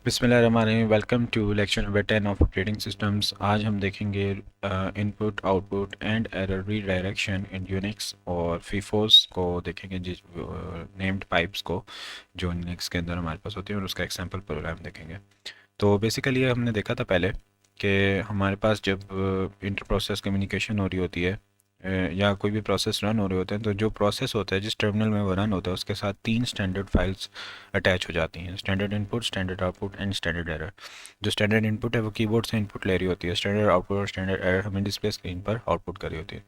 बिस्मिल्लाहिर्रहमानिर्रहीम। Welcome to lecture number 10 of operating systems. आज हम देखेंगे input output and error redirection in Unix और फीफोस को देखेंगे, जिस नेम्ड पाइप्स को जो यूनिक्स के अंदर हमारे पास होती है, और उसका एक सैम्पल प्रोग्राम देखेंगे। तो बेसिकली ये हमने देखा था पहले कि हमारे पास जब इंटर प्रोसेस कम्युनिकेशन हो रही होती है या कोई भी प्रोसेस रन हो रहे होते हैं, तो जो प्रोसेस होता है जिस टर्मिनल में वो रन होता है उसके साथ 3 स्टैंडर्ड फाइल्स अटैच हो जाती हैं: standard input, standard output and standard error. जो स्टैंडर्ड इनपुट है वो कीबोर्ड से इनपुट ले रही होती है, स्टैंडर्ड आउटपुट और स्टैंडर्ड एरर हमें डिस्प्ले स्क्रीन पर आउटपुट कर रही होती है।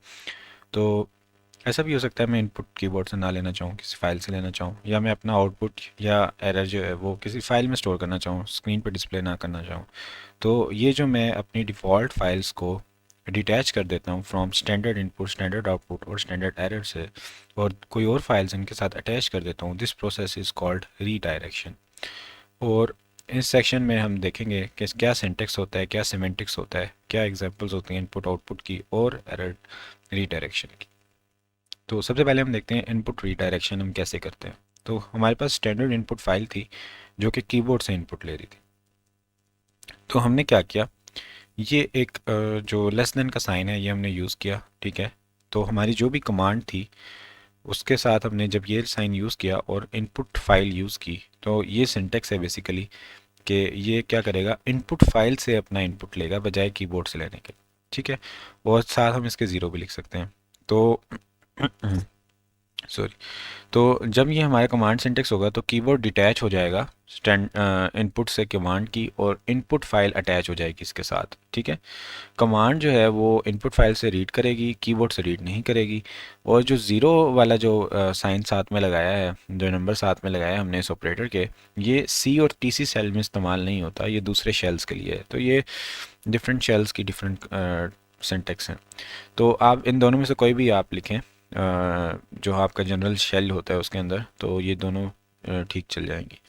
तो ऐसा भी हो सकता है मैं इनपुट कीबोर्ड से ना लेना चाहूँ, किसी फाइल से लेना चाहूँ, या मैं अपना आउटपुट या एरर जो है वो किसी फाइल में स्टोर करना चाहूँ, स्क्रीन पर डिस्प्ले ना करना चाहूँ। तो ये जो मैं अपनी डिफ़ॉल्ट फाइल्स को डिटैच कर देता हूँ from standard input, standard output और स्टैंडर्ड एरर से, और कोई और फाइल्स इनके साथ अटैच कर देता हूँ, this process is called redirection. और इस सेक्शन में हम देखेंगे कि क्या सिंटेक्स होता है, क्या सिमेंटिक्स होता है, क्या एग्जांपल्स होती हैं इनपुट आउटपुट की और एरर रीडायरेक्शन की। तो सबसे पहले हम देखते हैं इनपुट रीडायरेक्शन हम कैसे करते हैं। तो हमारे पास स्टैंडर्ड इनपुट फाइल थी जो कि कीबोर्ड से इनपुट ले रही थी। तो हमने क्या किया, ये एक जो लेस देन का साइन है ये हमने यूज़ किया, ठीक है। तो हमारी जो भी कमांड थी उसके साथ हमने जब ये साइन यूज़ किया और इनपुट फाइल यूज़ की, तो ये सिंटेक्स है बेसिकली कि ये क्या करेगा, इनपुट फाइल से अपना इनपुट लेगा बजाय कीबोर्ड से लेने के, ठीक है। और साथ हम इसके ज़ीरो भी लिख सकते हैं। तो सॉरी, तो जब ये हमारा कमांड सिंटेक्स होगा तो कीबोर्ड डिटैच हो जाएगा स्टैंड इनपुट से कमांड की, और इनपुट फाइल अटैच हो जाएगी इसके साथ, ठीक है। कमांड जो है वो इनपुट फाइल से रीड करेगी, कीबोर्ड से रीड नहीं करेगी। और जो ज़ीरो वाला जो साइन साथ में लगाया है, जो नंबर साथ में लगाया है हमने इस ऑपरेटर के, ये सी और टीसी सेल में इस्तेमाल नहीं होता, ये दूसरे शेल्स के लिए है। तो ये डिफरेंट शेल्स की डिफरेंट सिंटेक्स हैं। तो आप इन दोनों में से कोई भी आप लिखें, जो आपका जनरल शेल होता है उसके अंदर, तो ये दोनों ठीक चल जाएंगी।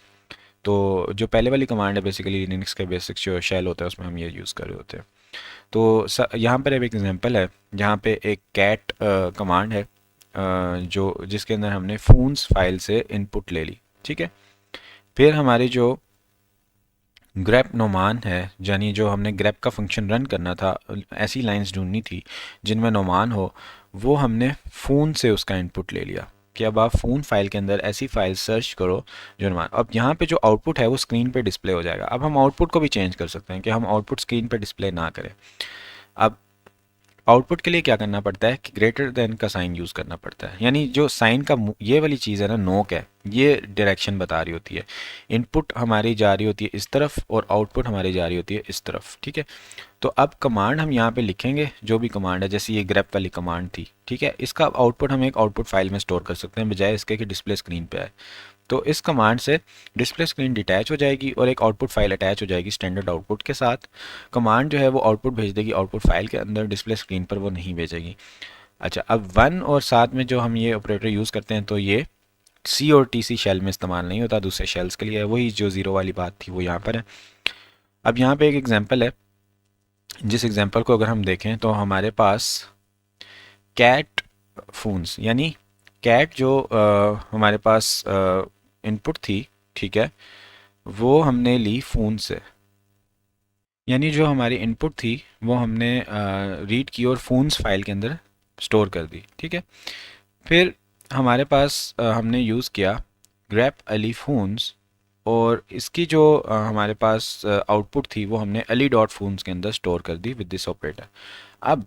तो जो पहले वाली कमांड है बेसिकली लिनक्स का बेसिक जो शेल होता है उसमें हम ये यूज़ कर रहे होते हैं। तो यहाँ पर अब एक एग्जांपल है जहाँ पे एक कैट कमांड है, जो जिसके अंदर हमने फून्स फाइल से इनपुट ले ली, ठीक है। फिर हमारी जो ग्रेप नोमान है, यानी जो हमने ग्रेप का फंक्शन रन करना था, ऐसी लाइंस ढूंढनी थी जिनमें नोमान हो, वो हमने फ़ोन से उसका इनपुट ले लिया कि अब आप फ़ोन फाइल के अंदर ऐसी फाइल सर्च करो जो नोमान। अब यहाँ पे जो आउटपुट है वो स्क्रीन पे डिस्प्ले हो जाएगा। अब हम आउटपुट को भी चेंज कर सकते हैं कि हम आउटपुट स्क्रीन पे डिस्प्ले ना करें। अब आउटपुट के लिए क्या करना पड़ता है कि ग्रेटर देन का साइन यूज़ करना पड़ता है, यानी जो साइन का ये वाली चीज़ है ना, नोक है, ये डायरेक्शन बता रही होती है। इनपुट हमारी जा रही होती है इस तरफ और आउटपुट हमारी जा रही होती है इस तरफ, ठीक है। तो अब कमांड हम यहाँ पे लिखेंगे, जो भी कमांड है, जैसे ये ग्रेप वाली कमांड थी, ठीक है, इसका आउटपुट हम एक आउटपुट फाइल में स्टोर कर सकते हैं बजाय इसके कि डिस्प्ले स्क्रीन पे आए। तो इस कमांड से डिस्प्ले स्क्रीन डिटैच हो जाएगी और एक आउटपुट फाइल अटैच हो जाएगी स्टैंडर्ड आउटपुट के साथ। कमांड जो है वो आउटपुट भेज देगी आउटपुट फाइल के अंदर, डिस्प्ले स्क्रीन पर वो नहीं भेजेगी। अच्छा, अब वन और साथ में जो हम ये ऑपरेटर यूज़ करते हैं, तो ये सी और टी सी शेल में इस्तेमाल नहीं होता, दूसरे शेल्स के लिए है। वही जो ज़ीरो वाली बात थी वो यहाँ पर है। अब यहाँ पे एक एग्जांपल है, जिस एग्जांपल को अगर हम देखें तो हमारे पास कैट फोन्स, यानी कैट जो हमारे पास इनपुट थी, ठीक है, वो हमने ली फ़ोन से। यानी जो हमारी इनपुट थी वो हमने रीड की और फ़ोन्स फाइल के अंदर स्टोर कर दी, ठीक है। फिर हमारे पास हमने यूज़ किया ग्रैप अली फ़ोन्स, और इसकी जो हमारे पास आउटपुट थी वो हमने अली डॉट फ़ोन्स के अंदर स्टोर कर दी विद दिस ऑपरेटर। अब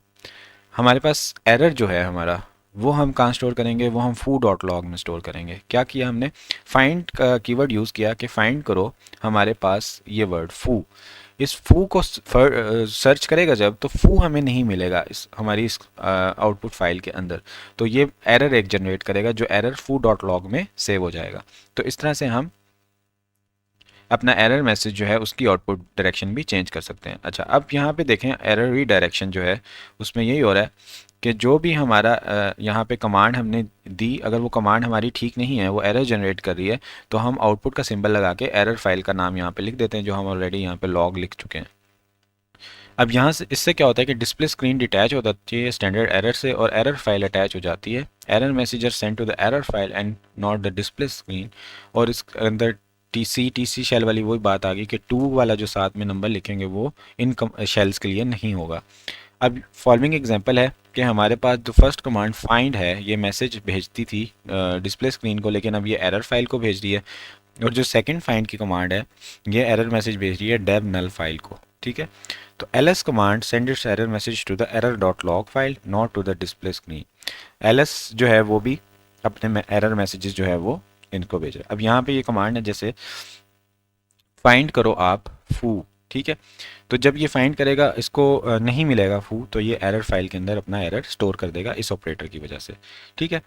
हमारे पास एरर जो है हमारा, वो हम कहाँ स्टोर करेंगे, वो हम foo डॉट लॉग में स्टोर करेंगे। क्या किया हमने, फाइंड का कीवर्ड यूज़ किया कि फाइंड करो हमारे पास ये वर्ड foo। इस foo को सर्च करेगा जब, तो foo हमें नहीं मिलेगा इस हमारी इस आउटपुट फाइल के अंदर। तो ये एरर एक जनरेट करेगा, जो एरर foo डॉट लॉग में सेव हो जाएगा। तो इस तरह से हम अपना एरर मैसेज जो है उसकी आउटपुट डायरेक्शन भी चेंज कर सकते हैं। अच्छा, अब यहाँ पे देखें एरर रीडायरेक्शन जो है उसमें यही हो रहा है कि जो भी हमारा यहाँ पे कमांड हमने दी, अगर वो कमांड हमारी ठीक नहीं है, वो एरर जनरेट कर रही है, तो हम आउटपुट का सिंबल लगा के एरर फाइल का नाम यहाँ पे लिख देते हैं, जो हम ऑलरेडी यहाँ पे लॉग लिख चुके हैं। अब यहाँ से इससे क्या होता है कि डिस्प्ले स्क्रीन डिटैच हो जाती है स्टैंडर्ड एरर से, और एरर फाइल अटैच हो जाती है। Error message are sent to the error file and not the display screen. और इस अंदर टी सी शेल वाली वही बात आ गई कि 2 वाला जो साथ में नंबर लिखेंगे वो इन शेल्स के लिए नहीं होगा। अब फॉलोइंग एग्जांपल है कि हमारे पास जो फर्स्ट कमांड फाइंड है ये मैसेज भेजती थी डिस्प्ले स्क्रीन को, लेकिन अब ये एरर फाइल को भेज रही है। और जो सेकंड फाइंड की कमांड है ये एरर मैसेज भेज रही है डेव नल फाइल को, ठीक है। तो ls command send its error message to the error dot log file not to the display screen. ls जो है वो भी अपने एरर मैसेजेस जो है वो इनको भेज रहा है। अब यहाँ पे ये कमांड है जैसे फाइंड करो आप फू, ठीक है। तो जब ये फाइंड करेगा इसको नहीं मिलेगा फू, तो ये एरर फाइल के अंदर अपना एरर स्टोर कर देगा इस ऑपरेटर की वजह से, ठीक है।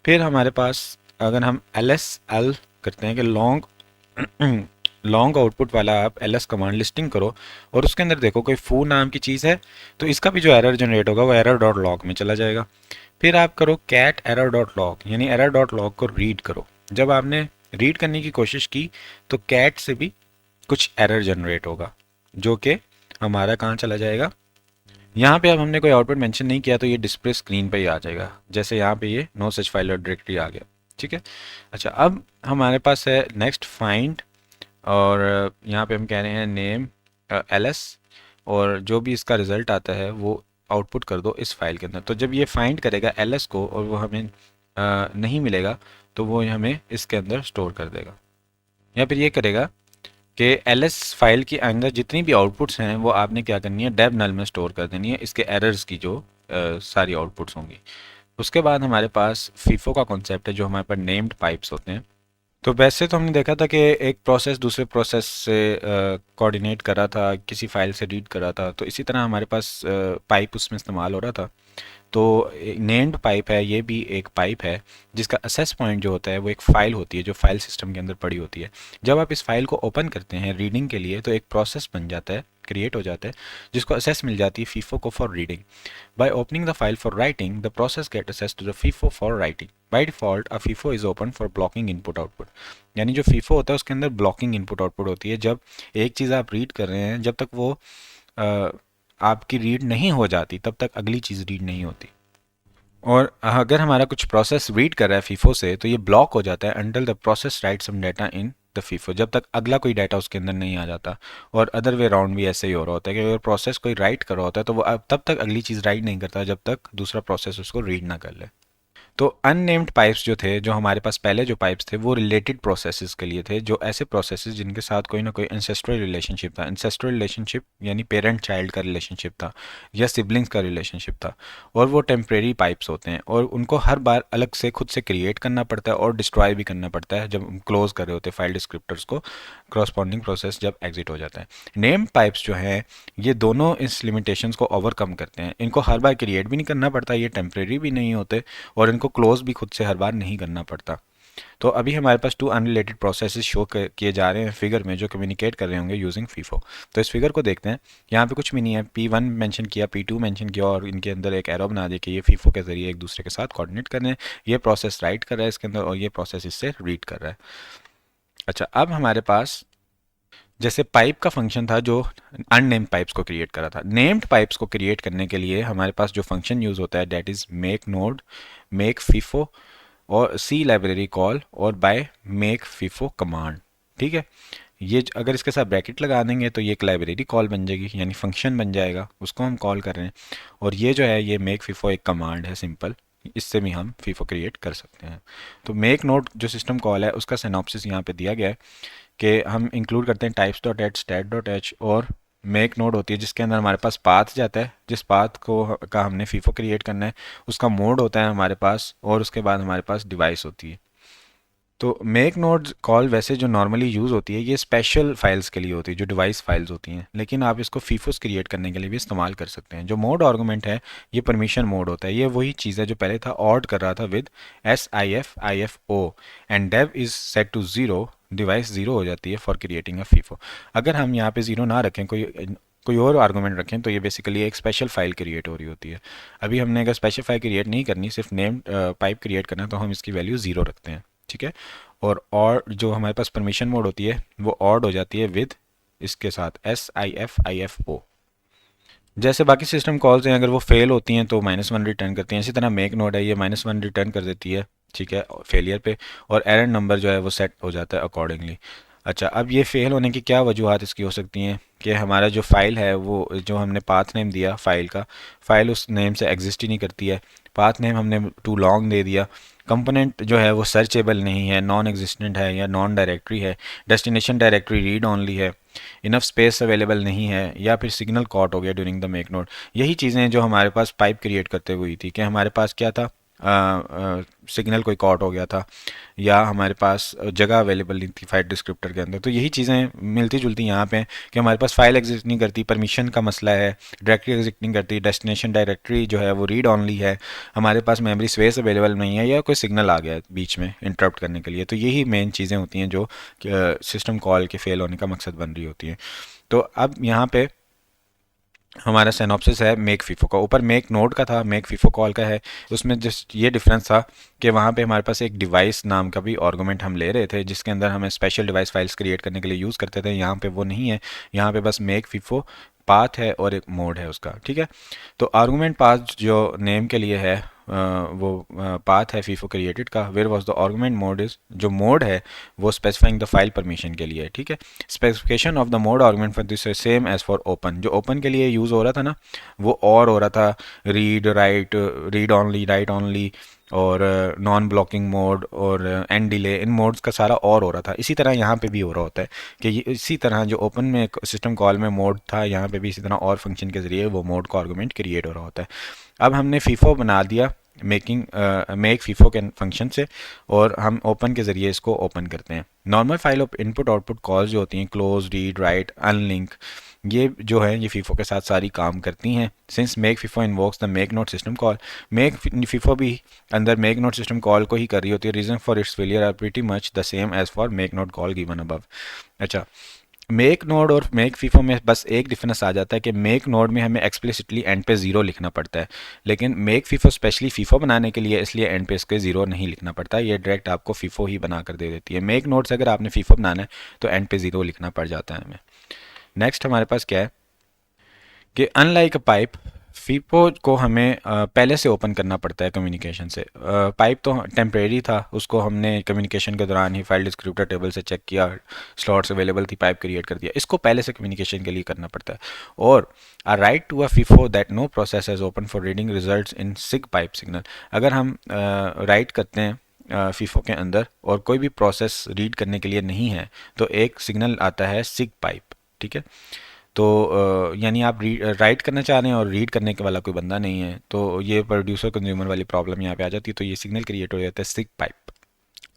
फिर हमारे पास अगर हम ls करते हैं कि लॉन्ग लॉन्ग आउटपुट वाला आप ls कमांड लिस्टिंग करो और उसके अंदर देखो कोई फू नाम की चीज़ है, तो इसका भी जो एरर जनरेट होगा वो एरर डॉट लॉग में चला जाएगा। फिर आप करो कैट एरर डॉट लॉग, यानी एरर डॉट लॉग को रीड करो। जब आपने रीड करने की कोशिश की तो कैट से भी कुछ एरर जनरेट होगा जो कि हमारा कहाँ चला जाएगा, यहाँ पे अब हमने कोई आउटपुट मेंशन नहीं किया तो ये डिस्प्ले स्क्रीन पे ही आ जाएगा, जैसे यहाँ पे ये नो सच फाइल और डायरेक्टरी आ गया, ठीक है। अच्छा, अब हमारे पास है नेक्स्ट फाइंड और यहाँ पे हम कह रहे हैं नेम ls और जो भी इसका रिज़ल्ट आता है वो आउटपुट कर दो इस फाइल के अंदर। तो जब ये फाइंड करेगा ls को और वो हमें नहीं मिलेगा तो वो हमें इसके अंदर स्टोर कर देगा, या फिर ये करेगा कि ls फाइल के अंदर जितनी भी आउटपुट्स हैं वो आपने क्या करनी है डेव नल में स्टोर कर देनी है, इसके एरर्स की जो सारी आउटपुट्स होंगी। उसके बाद हमारे पास फीफो का कॉन्सेप्ट है जो हमारे पास नेम्ड पाइप्स होते हैं। तो वैसे तो हमने देखा था कि एक प्रोसेस दूसरे प्रोसेस से कोऑर्डिनेट कर रहा था, किसी फाइल से रीड कर रहा था, तो इसी तरह हमारे पास पाइप उसमें इस्तेमाल हो रहा था। तो नेम्ड पाइप है, ये भी एक पाइप है जिसका असेस पॉइंट जो होता है वो एक फ़ाइल होती है जो फाइल सिस्टम के अंदर पड़ी होती है। जब आप इस फाइल को ओपन करते हैं रीडिंग के लिए तो एक प्रोसेस बन जाता है, क्रिएट हो जाता है, जिसको असेस मिल जाती है फीफो को for reading. By opening the file for writing the process get access to the FIFO for writing. By default a FIFO is open for blocking input output, यानी जो फीफो होता है उसके अंदर ब्लॉकिंग इनपुट आउटपुट होती है। जब एक चीज़ आप रीड कर रहे हैं जब तक वो आपकी रीड नहीं हो जाती तब तक अगली चीज़ रीड नहीं होती। और अगर हमारा कुछ प्रोसेस रीड कर रहा है फीफो से तो ये ब्लॉक हो जाता है until the process write some data in the FIFO, जब तक अगला कोई डाटा उसके अंदर नहीं आ जाता। और अदर वे राउंड भी ऐसे ही हो रहा होता है कि अगर प्रोसेस कोई राइट कर रहा होता है तो वो तब तक अगली चीज़ राइट नहीं करता जब तक दूसरा प्रोसेस उसको रीड ना कर ले। तो अननेम्ड पाइप्स जो थे, जो हमारे पास पहले जो पाइप्स थे वो रिलेटेड प्रोसेसेस के लिए थे, जो ऐसे प्रोसेसेस जिनके साथ कोई ना कोई एंसेस्ट्रल रिलेशनशिप था। एंसेस्ट्रल रिलेशनशिप यानी पेरेंट चाइल्ड का रिलेशनशिप था या सिबलिंग्स का रिलेशनशिप था। और वो टेम्परेरी पाइप्स होते हैं और उनको हर बार अलग से खुद से क्रिएट करना पड़ता है और डिस्ट्रॉय भी करना पड़ता है जब क्लोज कर रहे होते हैं फाइल डिस्क्रिप्टर्स को, क्रॉसपॉन्डिंग प्रोसेस जब एग्जिट हो जाता है। नेम पाइप्स जो हैं ये दोनों इस लिमिटेशंस को ओवरकम करते हैं। इनको हर बार क्रिएट भी नहीं करना पड़ता, ये टेम्परेरी भी नहीं होते और इनको क्लोज भी खुद से हर बार नहीं करना पड़ता। तो अभी हमारे पास 2 अनरिलेटेड प्रोसेसेस शो किए जा रहे हैं फिगर में जो कम्युनिकेट कर रहे होंगे यूजिंग फीफो। तो इस फिगर को देखते हैं। यहाँ पे कुछ भी नहीं है, P1 मेंशन किया, P2 मेंशन किया और इनके अंदर एक एरो बना दिया कि ये फीफो के जरिए एक दूसरे के साथ कोऑर्डिनेट कर रहे हैं। ये प्रोसेस राइट कर रहा है इसके अंदर और ये प्रोसेस इससे रीड कर रहा है। अच्छा, अब हमारे पास जैसे पाइप का फंक्शन था जो अननेम्ड पाइप्स को क्रिएट करा था, नेम्ड पाइप्स को क्रिएट करने के लिए हमारे पास जो फंक्शन यूज़ होता है that is make node, make FIFO और सी लाइब्रेरी कॉल और बाय मेक फीफो कमांड, ठीक है। ये अगर इसके साथ ब्रैकेट लगा देंगे तो ये एक लाइब्रेरी कॉल बन जाएगी, यानी फंक्शन बन जाएगा, उसको हम कॉल कर रहे हैं। और ये जो है ये मेक फीफो एक कमांड है सिंपल, इससे भी हम फीफो क्रिएट कर सकते हैं। तो मेक नोड जो सिस्टम कॉल है उसका सिनॉप्सिस यहाँ पे दिया गया है कि हम इंक्लूड करते हैं types dot h stat dot h और मेक नोड होती है जिसके अंदर हमारे पास पाथ जाता है, जिस पाथ को का हमने फीफो क्रिएट करना है उसका मोड होता है हमारे पास और उसके बाद हमारे पास डिवाइस होती है। तो मेक नोड कॉल वैसे जो नॉर्मली यूज़ होती है ये स्पेशल फाइल्स के लिए होती है जो डिवाइस फाइल्स होती हैं, लेकिन आप इसको फीफोस क्रिएट करने के लिए भी इस्तेमाल कर सकते हैं। जो मोड आर्गूमेंट है ये परमिशन मोड होता है, ये वही चीज़ है जो पहले था ऑड कर रहा था with SIFIFO and dev is set to 0, device 0 हो जाती है फॉर क्रिएटिंग अ फीफो। अगर हम यहाँ पे 0 ना रखें, कोई और आर्गूमेंट रखें तो ये बेसिकली एक स्पेशल फाइल क्रिएट हो रही होती है। अभी हमने अगर स्पेशल फाइल क्रिएट नहीं करनी, सिर्फ नेम पाइप क्रिएट करना, तो हम इसकी वैल्यू 0 रखते हैं, ठीक है। और जो हमारे पास परमिशन मोड होती है वो ऑड हो जाती है विद इसके साथ SIFIFO। जैसे बाकी सिस्टम कॉल्स हैं अगर वो फेल होती हैं तो -1 रिटर्न करती हैं, इसी तरह मेक नोड है ये -1 रिटर्न कर देती है, ठीक है, फेलियर पे, और एरर नंबर जो है वो सेट हो जाता है अकॉर्डिंगली। अच्छा, अब ये फेल होने की क्या वजूहत इसकी हो सकती हैं कि हमारा जो फ़ाइल है वो जो हमने पाथ नेम दिया फ़ाइल का, फ़ाइल उस नेम से एग्जिस्ट ही नहीं करती है। पाथ नेम हमने टू लॉन्ग दे दिया। कंपोनेंट जो है वो सर्चेबल नहीं है, नॉन एग्जिस्टेंट है या नॉन डायरेक्टरी है। डेस्टिनेशन डायरेक्टरी रीड ऑनली है। इनफ स्पेस अवेलेबल नहीं है, या फिर सिग्नल कॉट हो गया ड्यूरिंग द मेक नोड। यही चीज़ें जो हमारे पास पाइप क्रिएट करते हुए थी कि हमारे पास क्या था, सिग्नल कोई कॉट हो गया था, या हमारे पास जगह अवेलेबल नहीं थी फाइल डिस्क्रिप्टर के अंदर। तो यही चीज़ें मिलती जुलती यहाँ पे हैं कि हमारे पास फाइल एग्जिस्ट नहीं करती, परमिशन का मसला है, डायरेक्टरी एग्जिस्ट नहीं करती, डेस्टिनेशन डायरेक्टरी जो है वो रीड ऑनली है, हमारे पास मेमोरी स्पेस अवेलेबल नहीं है, या कोई सिग्नल आ गया है बीच में इंटरप्ट करने के लिए। तो यही मेन चीज़ें होती हैं जो सिस्टम कॉल के फेल होने का मकसद बन रही होती हैं। तो अब यहाँ पे हमारा सिनॉप्सिस है मेक फीफो का। ऊपर मेक नोड का था, मेक फीफो कॉल का है। उसमें जस्ट ये डिफरेंस था कि वहाँ पे हमारे पास एक डिवाइस नाम का भी आर्गुमेंट हम ले रहे थे, जिसके अंदर हमें स्पेशल डिवाइस फाइल्स क्रिएट करने के लिए यूज़ करते थे। यहाँ पे वो नहीं है, यहाँ पे बस मेक फीफो पाथ है और एक मोड है उसका, ठीक है। तो आर्गुमेंट पाथ जो नेम के लिए है, वो पाथ है फीफो क्रिएटेड का। Where was the argument mode is, जो मोड है वो स्पेसिफाइंग द फाइल परमिशन के लिए है, ठीक है। Specification of the mode argument for this same as for open. जो ओपन के लिए यूज़ हो रहा था ना, वो और हो रहा था read write, read only, right only, और नॉन ब्लॉकिंग मोड और एंड डिले, इन मोड्स का सारा और हो रहा था। इसी तरह यहाँ पे भी हो रहा होता है कि इसी तरह जो ओपन में सिस्टम कॉल में मोड था, यहाँ पे भी इसी तरह और फंक्शन के ज़रिए वो मोड का आर्गुमेंट क्रिएट हो रहा होता है। अब हमने फीफो बना दिया मेकिंग मेक फीफो के फंक्शन से, और हम ओपन के ज़रिए इसको ओपन करते हैं। Normal file of input output calls जो होती हैं, क्लोज, रीड, राइट, अनलिंक, ये जो है ये फीफो के साथ सारी काम करती हैं। Since make FIFO invokes the make note system call, make FIFO भी अंदर मेक नोट सिस्टम कॉल को ही कर रही होती है। Reason for its failure are pretty much the same as for make note call given above. अच्छा, make node और make FIFO में बस एक डिफरेंस आ जाता है कि मेक नोड में हमें एक्सप्लिसिटली एंड पे ज़ीरो लिखना पड़ता है, लेकिन मेक फीफो स्पेशली फीफो बनाने के लिए, इसलिए एंड पे इसके ज़ीरो नहीं लिखना पड़ता। ये डायरेक्ट आपको फीफो ही बना कर दे देती है। मेक नोड से अगर आपने फीफो बनाना है तो एंड पे ज़ीरो लिखना पड़ जाता है हमें। नेक्स्ट हमारे पास क्या है कि अनलाइक अ पाइप, फीफो को हमें पहले से ओपन करना पड़ता है कम्युनिकेशन से। पाइप तो टेम्परेरी था, उसको हमने कम्युनिकेशन के दौरान ही फाइल डिस्क्रिप्टर टेबल से चेक किया, स्लॉट्स अवेलेबल थी, पाइप क्रिएट कर दिया। इसको पहले से कम्युनिकेशन के लिए करना पड़ता है। और a write to a FIFO that no process is open for reading results in SIGPIPE signal. अगर हम राइट करते हैं फीफो के अंदर और कोई भी प्रोसेस रीड करने के लिए नहीं है, तो एक सिग्नल आता है सिग पाइप, ठीक है। तो यानी आप राइट करना चाह रहे हैं और रीड करने के वाला कोई बंदा नहीं है, तो ये प्रोड्यूसर कंज्यूमर वाली प्रॉब्लम यहाँ पे आ जाती है। तो ये सिग्नल क्रिएट हो जाता है सिग पाइप।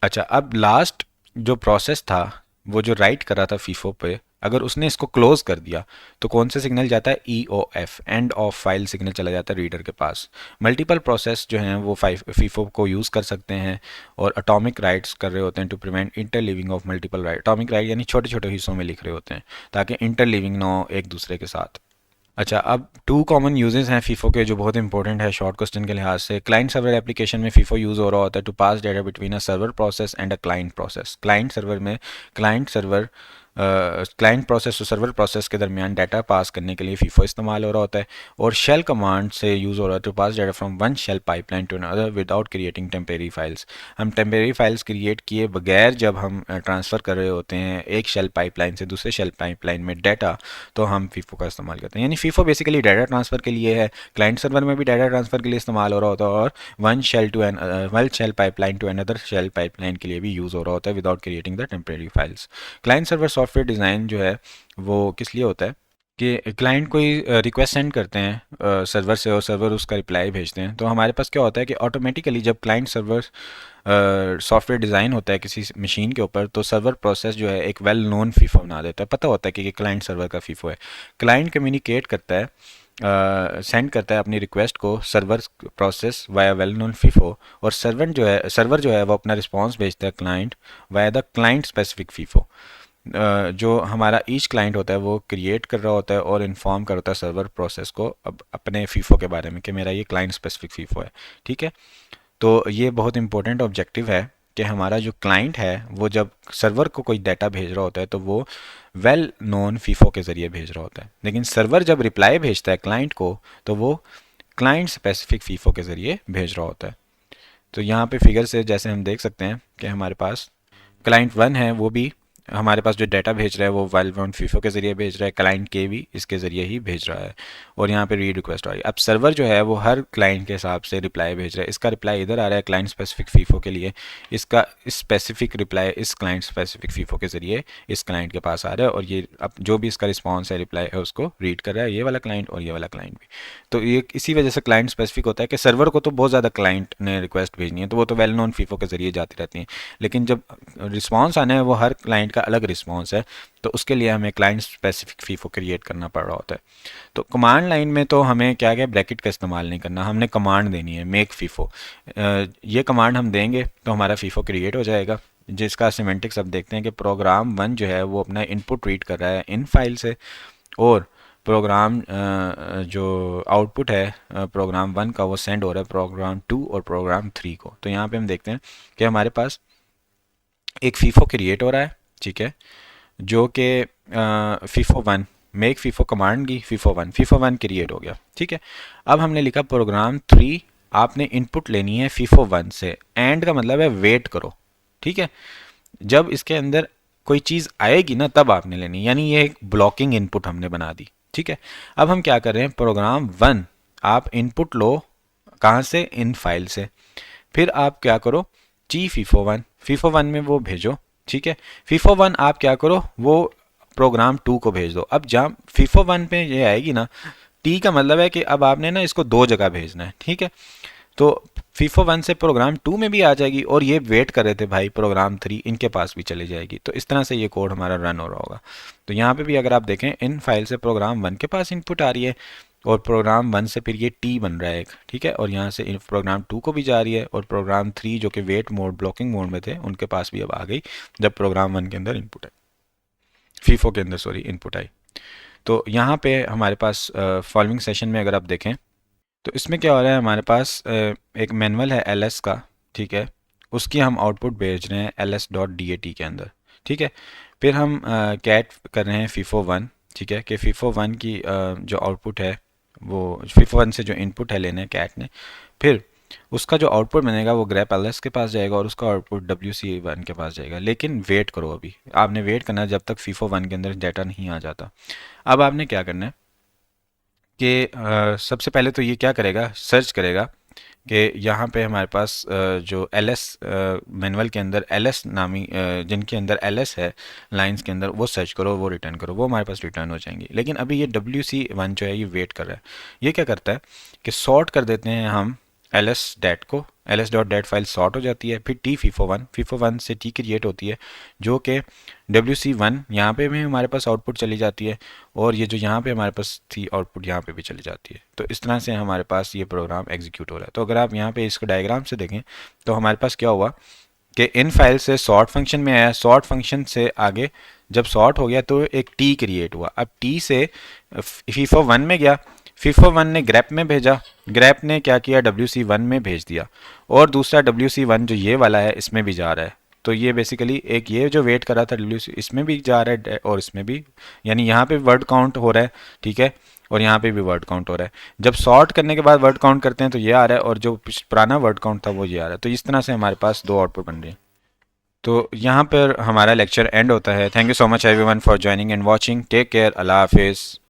अच्छा, अब लास्ट जो प्रोसेस था वो जो राइट कर रहा था फीफो पे, अगर उसने इसको क्लोज कर दिया तो कौन सा सिग्नल जाता है, E O F, end of file signal चला जाता है रीडर के पास। मल्टीपल प्रोसेस जो हैं वो फीफो को यूज़ कर सकते हैं और अटोमिक राइट्स कर रहे होते हैं to prevent interleaving of multiple write. Atomic write यानी छोटे छोटे हिस्सों में लिख रहे होते हैं ताकि इंटरलीविंग ना हो एक दूसरे के साथ। अच्छा, अब टू कॉमन यूजेस हैं फीफो के जो बहुत इंपॉर्टेंट है शॉर्ट क्वेश्चन के लिहाज से। क्लाइंट सर्वर एप्लीकेशन में फीफो यूज़ हो रहा होता है to pass data between a server process and a client process. Client server में क्लाइंट प्रोसेस और सर्वर प्रोसेस के दरमियान डाटा पास करने के लिए फीफो इस्तेमाल हो रहा होता है। और शेल कमांड से यूज़ हो रहा है to pass data from one shell pipeline to another without creating temporary files. हम टेम्परेरी फाइल्स क्रिएट किए बगैर जब हम ट्रांसफ़र कर रहे होते हैं एक शेल पाइपलाइन से दूसरे शेल पाइपलाइन में डाटा, तो हम फीफो का इस्तेमाल करते हैं। यानी फीफो बेसिकली डाटा ट्रांसफ़र के लिए है, क्लाइंट सर्वर में भी डाटा ट्रांसफ़र के लिए इस्तेमाल हो रहा होता है, और one shell pipeline to another shell pipeline के लिए भी यूज़ हो रहा होता है without creating the temporary files. Client server software design जो है वो किस लिए होता है कि क्लाइंट कोई रिक्वेस्ट सेंड करते हैं सर्वर से और सर्वर उसका रिप्लाई भेजते हैं, तो हमारे पास क्या होता है कि ऑटोमेटिकली जब क्लाइंट सर्वर सॉफ्टवेयर डिज़ाइन होता है किसी मशीन के ऊपर, तो सर्वर प्रोसेस जो है एक वेल नोन फीफो बना देता है। पता होता है कि क्लाइंट सर्वर का फीफो है। क्लाइंट कम्युनिकेट करता है, सेंड करता है अपनी रिक्वेस्ट को server process via well known FIFO, और सर्वर जो है वो अपना रिस्पॉन्स भेजता है client via the client specific FIFO. जो हमारा ईच क्लाइंट होता है वो क्रिएट कर रहा होता है और इन्फॉर्म कर होता है सर्वर प्रोसेस को अब अपने फीफो के बारे में कि मेरा ये क्लाइंट स्पेसिफिक फीफो है, ठीक है। तो ये बहुत इंपॉर्टेंट ऑब्जेक्टिव है कि हमारा जो क्लाइंट है वो जब सर्वर को कोई डाटा भेज रहा होता है तो वो वेल नोन फीफो के ज़रिए भेज रहा होता है, लेकिन सर्वर जब रिप्लाई भेजता है क्लाइंट को तो वो क्लाइंट स्पेसिफिक फीफो के ज़रिए भेज रहा होता है। तो यहाँ पे फिगर से जैसे हम देख सकते हैं कि हमारे पास क्लाइंट वन है वो भी हमारे पास जो डाटा भेज रहा है वो वाइल बाउंड फीफो के ज़रिए भेज रहा है, क्लाइंट के भी इसके ज़रिए ही भेज रहा है, और यहाँ पे रीड रिक्वेस्ट आ रही है। अब सर्वर जो है वो हर क्लाइंट के हिसाब से रिप्लाई भेज रहा है। इसका रिप्लाई इधर आ रहा है क्लाइंट स्पेसिफिक फीफो के लिए, इसका स्पेसिफिक रिप्लाई इस क्लाइंट स्पेसिफिक फीफो के ज़रिए इस क्लाइंट के पास आ रहा है, और ये अब जो भी इसका रिस्पॉन्स है, रिप्लाई है, उसको रीड कर रहा है ये वाला क्लाइंट और ये वाला क्लाइंट भी। तो ये इसी वजह से क्लाइंट स्पेसिफिक होता है कि सर्वर को तो बहुत ज़्यादा क्लाइंट ने रिक्वेस्ट भेजनी है, तो वो तो वेल नोन फीफो के ज़रिए जाती रहती हैं, लेकिन जब रिस्पॉन्स आना है वो हर क्लाइंट का अलग रिस्पॉन्स है, तो उसके लिए हमें क्लाइंट स्पेसिफिक फीफो क्रिएट करना पड़ रहा होता है। तो कमांड लाइन में तो हमें क्या क्या ब्रैकेट का इस्तेमाल नहीं करना, हमने कमांड देनी है मेक फीफो। ये कमांड हम देंगे तो हमारा फीफो क्रिएट हो जाएगा, जिसका सिमेंटिक्स अब देखते हैं कि प्रोग्राम 1 जो है वो अपना इनपुट रीड कर रहा है इन फाइल से, और प्रोग्राम जो आउटपुट है प्रोग्राम 1 का वो सेंड हो रहा है प्रोग्राम 2 और प्रोग्राम 3 को। तो यहाँ पे हम देखते हैं कि हमारे पास एक फीफो क्रिएट हो रहा है, ठीक है, जो कि फीफो 1 मेक फीफो कमांड की फीफो वन क्रिएट हो गया, ठीक है। अब हमने लिखा प्रोग्राम 3 आपने इनपुट लेनी है फीफो 1 से, एंड का मतलब है वेट करो, ठीक है, जब इसके अंदर कोई चीज़ आएगी ना तब आपने लेनी, यानी ये एक ब्लॉकिंग इनपुट हमने बना दी, ठीक है। अब हम क्या कर रहे हैं, प्रोग्राम 1 आप इनपुट लो कहाँ से, इन फाइल से, फिर आप क्या करो, ची फीफो वन में वो भेजो, ठीक है। फीफो 1 आप क्या करो, वो प्रोग्राम 2 को भेज दो। अब जहाँ फीफो 1 पे ये आएगी ना, टी का मतलब है कि अब आपने ना इसको दो जगह भेजना है, ठीक है। तो फीफो 1 से प्रोग्राम 2 में भी आ जाएगी, और ये वेट कर रहे थे भाई प्रोग्राम 3 इनके पास भी चली जाएगी। तो इस तरह से ये कोड हमारा रन हो रहा होगा। तो यहाँ पे भी अगर आप देखें, इन फाइल से प्रोग्राम 1 के पास इनपुट आ रही है, और प्रोग्राम 1 से फिर ये टी बन रहा है एक, ठीक है, और यहाँ से प्रोग्राम 2 को भी जा रही है, और प्रोग्राम 3 जो कि वेट मोड ब्लॉकिंग मोड में थे उनके पास भी अब आ गई, जब प्रोग्राम 1 के अंदर इनपुट आई, फीफो के अंदर सॉरी इनपुट आई। तो यहाँ पे हमारे पास फॉलोइंग सेशन में अगर आप देखें तो इसमें क्या हो रहा है, हमारे पास एक मैनुअल है एलएस का, ठीक है, उसकी हम आउटपुट भेज रहे हैं ls.dat के अंदर, ठीक है। फिर हम कैट कर रहे हैं फीफो 1, ठीक है, कि फीफो 1 की जो आउटपुट है वो फीफो 1 से जो इनपुट है लेने कैट ने, फिर उसका जो आउटपुट बनेगा वो ग्रेप एलएस के पास जाएगा, और उसका आउटपुट wc1 के पास जाएगा। लेकिन वेट करो, अभी आपने वेट करना जब तक फीफो 1 के अंदर डाटा नहीं आ जाता। अब आपने क्या करना है कि सबसे पहले तो ये क्या करेगा, सर्च करेगा कि यहाँ पे हमारे पास जो एलएस मैनुअल के अंदर एलएस नामी जिनके अंदर एलएस है लाइंस के अंदर, वो सर्च करो, वो रिटर्न करो, वो हमारे पास रिटर्न हो जाएंगी। लेकिन अभी ये wc1 जो है ये वेट कर रहा है। ये क्या करता है कि सॉर्ट कर देते हैं हम ls को, ls.dat फाइल सॉर्ट हो जाती है, फिर टी फीफो 1 से टी क्रिएट होती है, जो कि wc1 यहाँ पे भी हमारे पास आउटपुट चली जाती है, और ये जो यहाँ पे हमारे पास थी आउटपुट यहाँ पे भी चली जाती है। तो इस तरह से हमारे पास ये प्रोग्राम एग्जीक्यूट हो रहा है। तो अगर आप यहाँ पे इसको डायग्राम से देखें तो हमारे पास क्या हुआ कि इन फाइल से सॉर्ट फंक्शन में आया, सॉर्ट फंक्शन से आगे जब सॉर्ट हो गया तो एक टी क्रिएट हुआ। अब टी से फीफो 1 में गया, फीफो 1 ने ग्रेप में भेजा, ग्रेप ने क्या किया wc1 में भेज दिया, और दूसरा wc1 जो ये वाला है इसमें भी जा रहा है। तो ये बेसिकली एक ये जो वेट कर रहा था wc इसमें भी जा रहा है और इसमें भी, यानी यहाँ पे वर्ड काउंट हो रहा है, ठीक है, और यहाँ पे भी वर्ड काउंट हो रहा है। जब सॉर्ट करने के बाद वर्ड काउंट करते हैं तो ये आ रहा है, और जो पुराना वर्ड काउंट था वो ये आ रहा है। तो इस तरह से हमारे पास दो आउटपुट बन रहे हैं। तो यहाँ पर हमारा लेक्चर एंड होता है। Thank you so much everyone for joining and watching. Take care, अल्लाह हाफिज़।